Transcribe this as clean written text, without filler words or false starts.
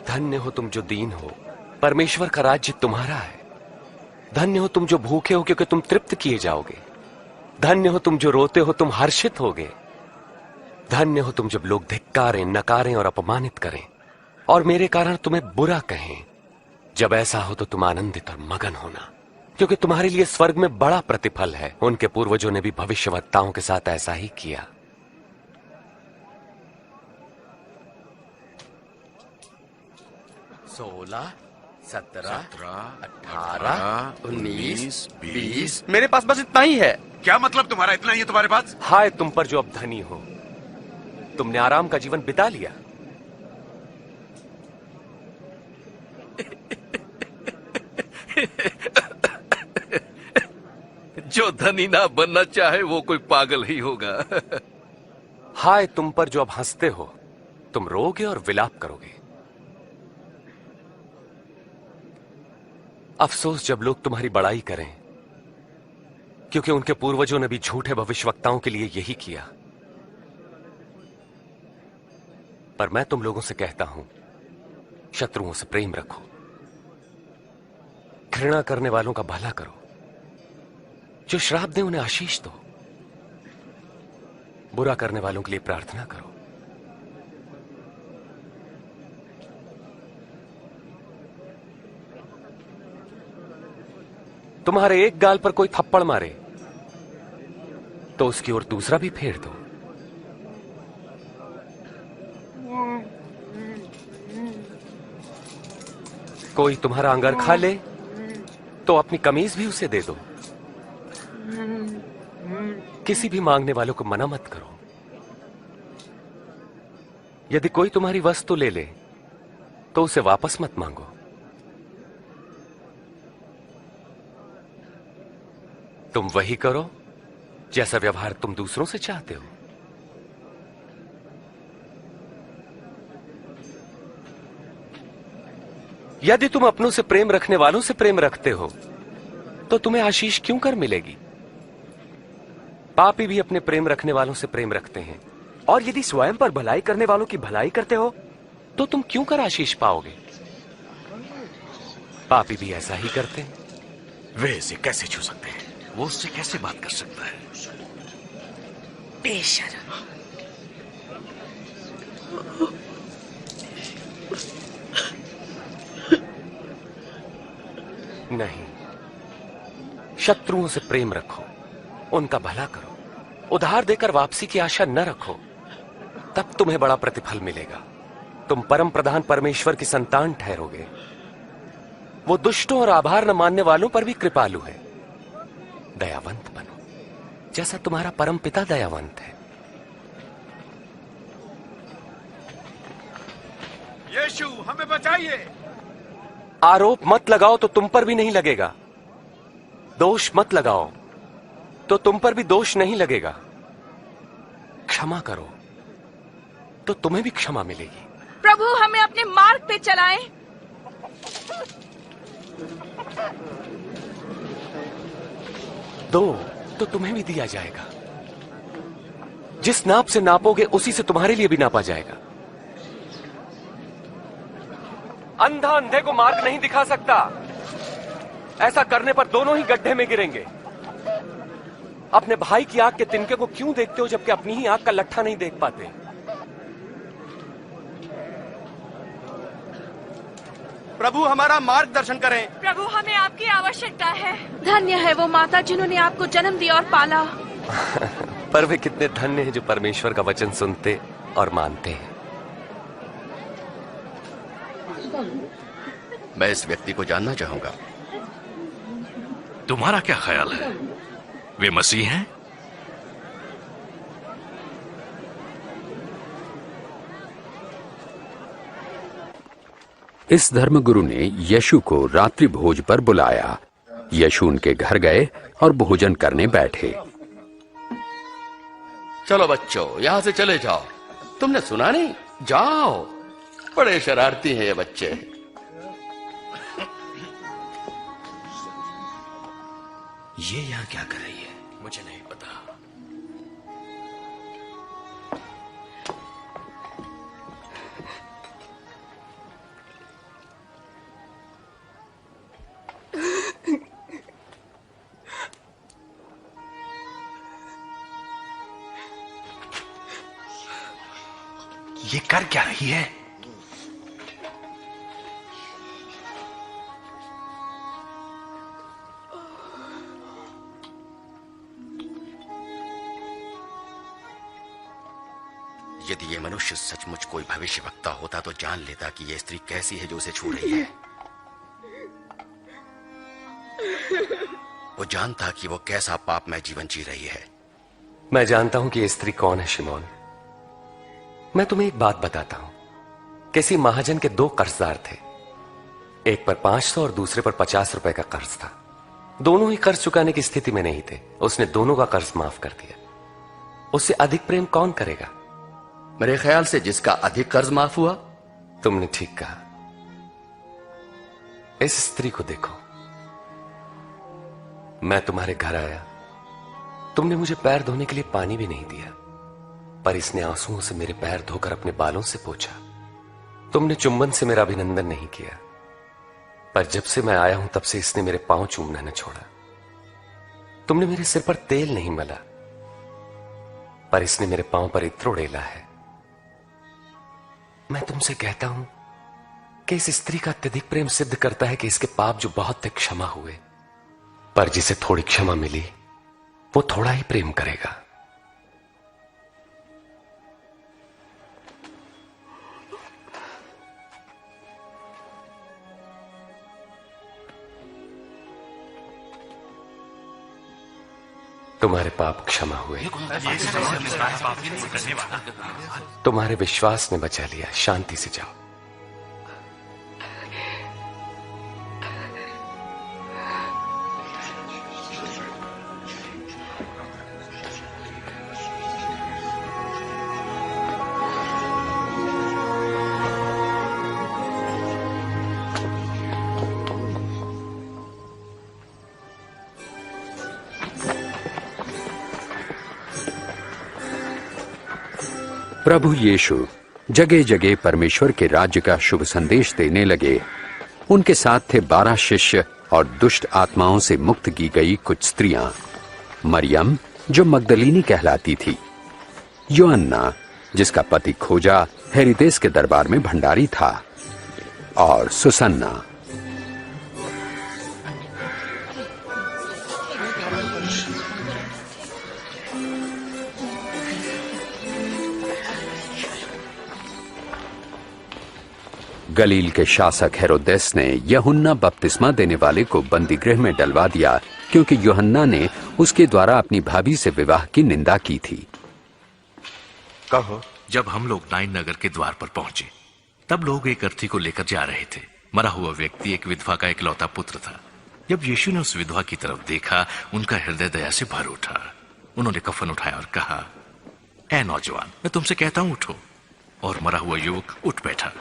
धन्य हो तुम जो दीन हो, परमेश्वर का राज्य तुम्हारा है। धन्य हो तुम जो भूखे हो, क्योंकि तुम तृप्त किए जाओगे। धन्य हो तुम जो रोते हो, तुम हर्षित होगे। धन्य हो तुम जब लोग धिक्कारें, नकारें और अपमानित करें और मेरे कारण तुम्हें बुरा कहें। जब ऐसा हो तो तुम आनंदित और मगन होना, क्योंकि तुम्हारे लिए स्वर्ग में बड़ा प्रतिफल है। उनके पूर्वजों ने भी भविष्यवक्ताओं के साथ ऐसा ही किया। सोलह, 17, 18, 19, 20। मेरे पास बस इतना ही है। क्या मतलब तुम्हारा इतना ही है तुम्हारे पास? हाय तुम पर जो अब धनी हो, तुमने आराम का जीवन बिता लिया। जो धनी ना बनना चाहे वो कोई पागल ही होगा। हाय तुम पर जो अब हंसते हो, तुम रोगे और विलाप करोगे। अफसोस जब लोग तुम्हारी बड़ाई करें, क्योंकि उनके पूर्वजों ने भी झूठे भविष्यवक्ताओं के लिए यही किया। पर मैं तुम लोगों से कहता हूं, शत्रुओं से प्रेम रखो, घृणा करने वालों का भला करो, जो श्राप दे उन्हें आशीष दो, बुरा करने वालों के लिए प्रार्थना करो। तुम्हारे एक गाल पर कोई थप्पड़ मारे तो उसकी ओर दूसरा भी फेर दो। कोई तुम्हारा अंगर खा ले तो अपनी कमीज भी उसे दे दो। किसी भी मांगने वालों को मना मत करो। यदि कोई तुम्हारी वस्तु ले ले तो उसे वापस मत मांगो। तुम वही करो जैसा व्यवहार तुम दूसरों से चाहते हो। यदि तुम अपनों से प्रेम रखने वालों से प्रेम रखते हो तो तुम्हें आशीष क्यों कर मिलेगी? पापी भी अपने प्रेम रखने वालों से प्रेम रखते हैं। और यदि स्वयं पर भलाई करने वालों की भलाई करते हो तो तुम क्यों कर आशीष पाओगे? पापी भी ऐसा ही करते हैं। वे इसे कैसे छू सकते हैं? वो उससे कैसे बात कर सकता है? बेशर्म। नहीं, शत्रुओं से प्रेम रखो, उनका भला करो, उधार देकर वापसी की आशा न रखो, तब तुम्हें बड़ा प्रतिफल मिलेगा। तुम परम प्रधान परमेश्वर की संतान ठहरोगे। वो दुष्टों और आभार न मानने वालों पर भी कृपालु है। दयावंत बनो जैसा तुम्हारा परम पिता दयावंत है। यीशु हमें बचाइए। आरोप मत लगाओ तो तुम पर भी नहीं लगेगा। दोष मत लगाओ तो तुम पर भी दोष नहीं लगेगा। क्षमा करो तो तुम्हें भी क्षमा मिलेगी। प्रभु हमें अपने मार्ग पे चलाएं। दो तो तुम्हें भी दिया जाएगा। जिस नाप से नापोगे उसी से तुम्हारे लिए भी नापा जाएगा। अंधा अंधे को मार्ग नहीं दिखा सकता। ऐसा करने पर दोनों ही गड्ढे में गिरेंगे। अपने भाई की आंख के तिनके को क्यों देखते हो जबकि अपनी ही आंख का लट्ठा नहीं देख पाते? प्रभु हमारा मार्गदर्शन करें। प्रभु हमें आपकी आवश्यकता है। धन्य है वो माता जिन्होंने आपको जन्म दिया और पाला। पर वे कितने धन्य हैं जो परमेश्वर का वचन सुनते और मानते हैं। मैं इस व्यक्ति को जानना चाहूंगा। तुम्हारा क्या ख्याल है, वे मसीह हैं? इस धर्मगुरु ने यीशु को रात्रि भोज पर बुलाया। यीशु उनके घर गए और भोजन करने बैठे। चलो बच्चों, यहां से चले जाओ। तुमने सुना नहीं? जाओ। बड़े शरारती हैं ये बच्चे। ये यहां क्या कर रही है? मुझे नहीं पता। ये कर क्या रही है? यदि ये मनुष्य सचमुच कोई भविष्य वक्ता होता तो जान लेता कि ये स्त्री कैसी है जो उसे छू रही है। वो जानता कि वो कैसा पापमय जीवन जी रही है। मैं जानता हूं कि ये स्त्री कौन है शिमोन। मैं तुम्हें एक बात बताता हूं। किसी महाजन के 2 कर्जदार थे। एक पर 500 और दूसरे पर 50 रुपए का कर्ज था। दोनों ही कर्ज चुकाने की स्थिति में नहीं थे। उसने दोनों का कर्ज माफ कर दिया। उससे अधिक प्रेम कौन करेगा? मेरे ख्याल से जिसका अधिक कर्ज माफ हुआ। तुमने ठीक कहा। इस स्त्री को देखो। मैं तुम्हारे घर आया, तुमने मुझे पैर धोने के लिए पानी भी नहीं दिया, पर इसने आंसुओं से मेरे पैर धोकर अपने बालों से पोंछा। तुमने चुंबन से मेरा अभिनंदन नहीं किया, पर जब से मैं आया हूं तब से इसने मेरे पांव चूमना न छोड़ा। तुमने मेरे सिर पर तेल नहीं मला, पर इसने मेरे पांव पर इत्र उड़ेला है। मैं तुमसे कहता हूं कि इस स्त्री का अत्यधिक प्रेम सिद्ध करता है कि इसके पाप जो बहुत थे क्षमा हुए, पर जिसे थोड़ी क्षमा मिली वो थोड़ा ही प्रेम करेगा। तुम्हारे पाप क्षमा हुए। तुम्हारे विश्वास ने बचा लिया। शांति से जाओ। प्रभु यीशु जगह जगह परमेश्वर के राज्य का शुभ संदेश देने लगे। उनके साथ थे 12 शिष्य और दुष्ट आत्माओं से मुक्त की गई कुछ स्त्रियां। मरियम जो मगदलीनी कहलाती थी, योअन्ना जिसका पति खोजा हेरोदेस के दरबार में भंडारी था, और सुसन्ना। गलील के शासक हेरोदेस ने यूहन्ना बपतिस्मा देने वाले को बंदी गृह में डलवा दिया, क्योंकि यूहन्ना ने उसके द्वारा अपनी भाभी से विवाह की निंदा की थी। कहो। जब हम लोग नाइन नगर के द्वार पर पहुंचे, तब लोग एक अर्थी को लेकर जा रहे थे। मरा हुआ व्यक्ति एक विधवा का इकलौता पुत्र था। जब यीशु ने उस विधवा की तरफ देखा, उनका हृदय दया से भर उठा। उन्होंने कफन उठाया और कहा, ऐ नौजवान, मैं तुमसे कहता हूं उठो। और मरा हुआ युवक उठ बैठा।